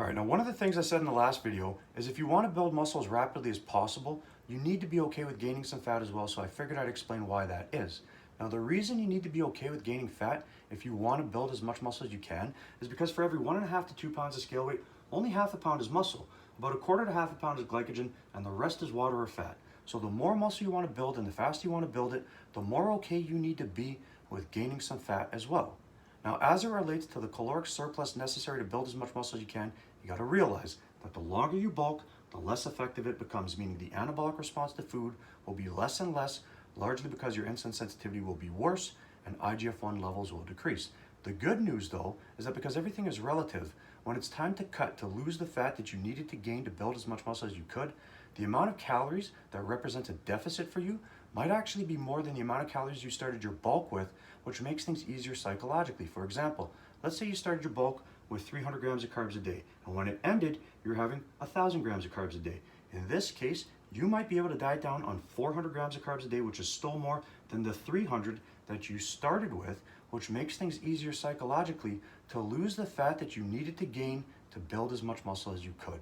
All right, now one of the things I said in the last video is if you want to build muscle as rapidly as possible, you need to be okay with gaining some fat as well, so I figured I'd explain why that is. Now the reason you need to be okay with gaining fat if you want to build as much muscle as you can is because for every 1.5 to 2 pounds of scale weight, only half a pound is muscle. About a quarter to half a pound is glycogen and the rest is water or fat. So the more muscle you want to build and the faster you want to build it, the more okay you need to be with gaining some fat as well. Now, as it relates to the caloric surplus necessary to build as much muscle as you can, you got to realize that the longer you bulk, the less effective it becomes, meaning the anabolic response to food will be less and less, largely because your insulin sensitivity will be worse and IGF-1 levels will decrease. The good news, though, is that because everything is relative, when it's time to cut to lose the fat that you needed to gain to build as much muscle as you could, the amount of calories that represents a deficit for you might actually be more than the amount of calories you started your bulk with, which makes things easier psychologically. For example, let's say you started your bulk with 300 grams of carbs a day, and when it ended, you're having 1,000 grams of carbs a day. In this case, you might be able to diet down on 400 grams of carbs a day, which is still more than the 300 that you started with, which makes things easier psychologically to lose the fat that you needed to gain to build as much muscle as you could.